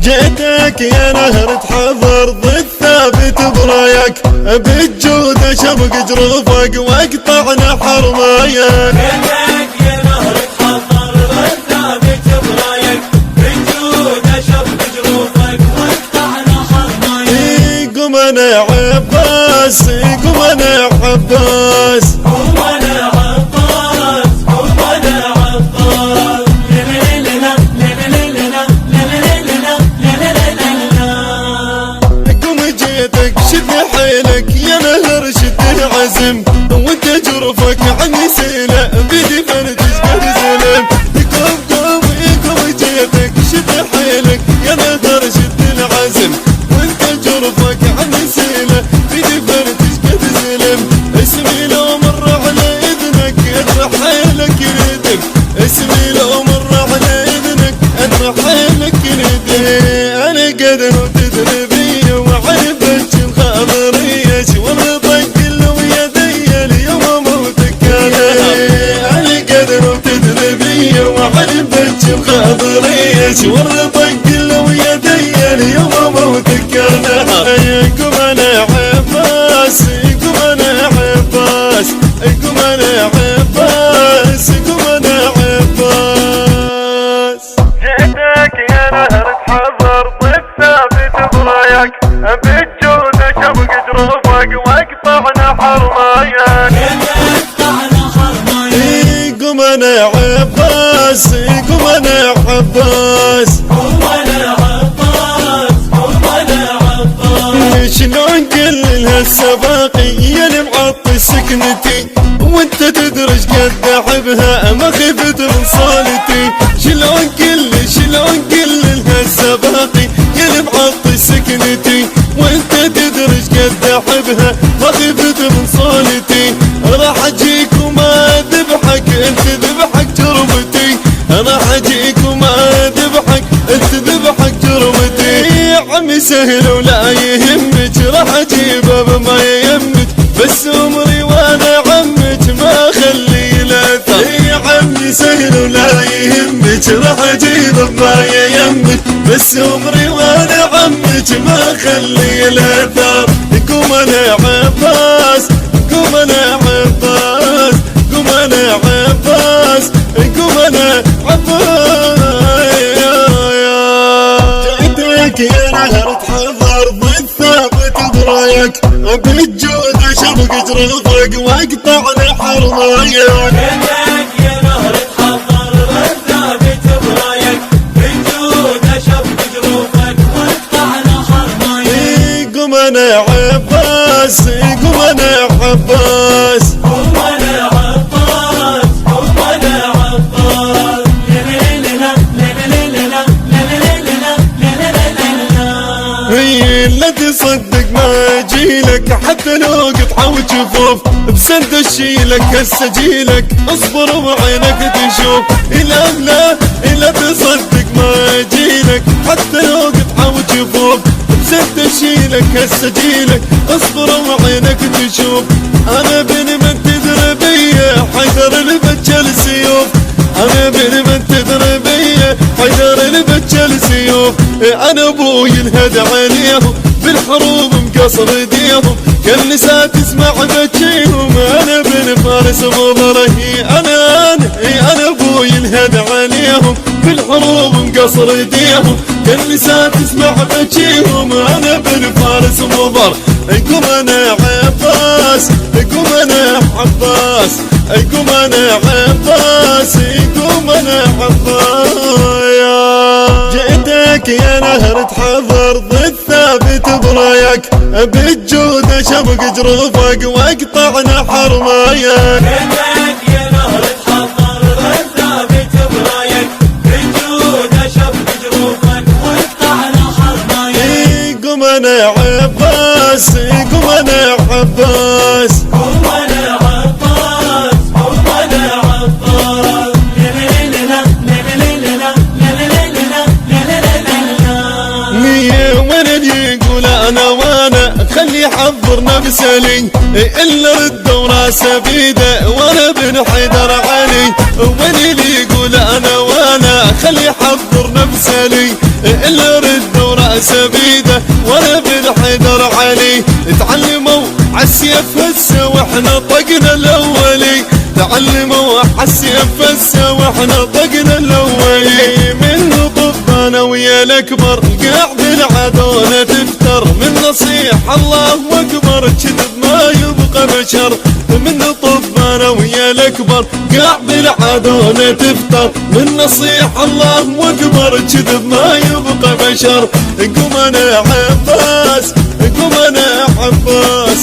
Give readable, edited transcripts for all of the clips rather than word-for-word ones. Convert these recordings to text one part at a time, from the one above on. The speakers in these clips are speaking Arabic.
جيتك يا نهر تحضر ضد ثابت برايك، بالجود شبق جروفك واقطع نحر مايك. جيتك يا نهر تحضر ضد ثابت برايك، بالجود شبق جروفك واقطع نحر مايك. قم انا عباس، قم انا عباس، قم انا عباس، قم انا عباس. قم جيتك شد حيلك يا نهر شد العزم، وانت جرفك عني سيلة بدي فرتش قد زلم. قم جيتك شد حيلك يا نهر شد العزم، وانت جرفك عني سيلة بدي فرتش قد زلم. اسمي لو مر على اذنك اذبح حيلك يندم، اسمي لو مر على اذنك اذبح حيلك يندم. انا قدر وتدري بي وعيبك الخاطرية ورضك لو يدي اليوم موتك انا قدر وتدري بي وعيبك الخاطرية ورضك لو يدي اليوم موتك قم انا عباس، قم انا عباس، قم انا عباس، قم انا عباس. جيتك يا نهر تحضر ضد ثابت برايك، بالجود شبق جروفك واقطع نحر مايك. قم انا عباس، قم انا عباس، قم انا عباس، قم انا عباس. شلون قل لها السباقي يا المعطي سكنتي، وانت تدرج قد احبها ما خفت من صالتي. شلون قل لها السباقي يا المعطي سكنتي، وانت تدرج قد احبها ما خفت من صالتي. راح اجيك وما ذبحك انت ذبحك جرمتي، راح اجيك وما ذبحك انت ذبحك جرمتي. يا عمي سهل ولا يهمك راح اجيبه بما يهمك، بس عمري وانا عمك ما اخلي له اثر. يا عمي سهل ولا يهمك راح اجيبه بما يهمك، بس عمري وانا عمك ما اخلي له اثر. قم انا عباس، قم انا عباس، قم انا عباس، قم انا عباس. جيتك يا نهر تحضر ضد ثابت برايك، بالجود شبق جروفك واقطع نحر مايك. جيتك يا نهر تحضر ضد ثابت برايك، بالجود شبق جروفك واقطع نحر مايك. قم انا عباس، قم انا عباس، قم انا عباس، قم انا عباس. لا تصدق ما اجيلك حتى لو قطعة وجفوف، بسند اشيلك هسه اجيلك اصبر وعينك تشوف. لا تصدق ما اجيلك حتى لو قطعة وجفوف، بسند اشيلك هسه اجيلك اصبر وعينك تشوف. انا بن من تدري بيا حيدر البجل سيوف، انا بن من تدري بيا حيدر البجل سيوف. انا ابوي انهد عليهم بالحروب مقصر ايديهم، كل نساء تسمع بجيهم. انا بن فارس مضرهي انا ابوي انهد عليهم بالحروب مقصر ايديهم، كل نساء تسمع بجيهم. انا بن فارس مضر. قم انا عباس، قم انا عباس، قم انا عباس، قم انا عباس. جيتك يا نهر تحضر ضد ثابت برايك، بالجود شبق جروفك واقطع نحر مايك. جيتك يا نهر تحضر ضد ثابت برايك، بالجود شبق جروفك واقطع نحر مايك. قم انا عباس، قم انا عباس، قم انا عباس، قم انا عباس. وين اللي يقول انا وانا خلي يحضر نفسه لي، الا رد وراسه بيده وانا بن حيدر علي. وين اللي يقول انا وانا خلي يحضر نفسه لي، الا رد سبيده وانا بالحيدر علي. تعلموا عالسيف هسه واحنا طقنا الاولي، تعلموا عالسيف هسه واحنا طقنا الاولي. من طبنا ويا الاكبر قاعد العدوله تفتر، من نصيح الله اكبر كذب ما يبقى بشر. من طبنا ويا الاكبر قاعد العدوله تفتر، من نصيح الله اكبر كذب ما يبقى بشر. قوم انا عباس قوم انا عباس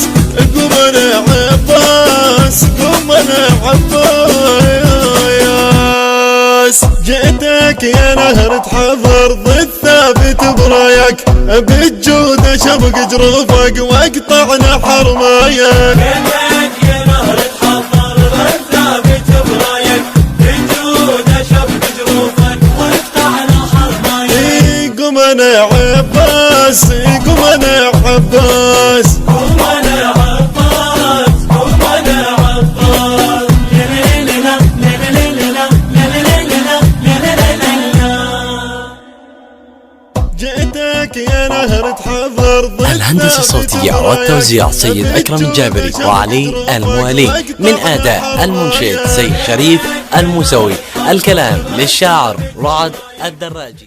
قوم انا عباس قوم انا عباس. جئتك يا نهر تحضر ضد ثابت برايك، بالجود شبق جروفك واقطعنا حرمايك. جئتك يا نهر تحضر ضد ثابت برايك، بالجود شبق جروفك واقطعنا حرمايك. قوم انا عباس قوم انا عباس قوم انا عباس قوم انا عباس. جئتك يا نهر تحضر ضد الهندسة الصوتية والتوزيع سيد أكرم الجابري وعلي الموالي، من أداء المنشد سيد شريف الموسوي، الكلام للشاعر رعد الدراجي.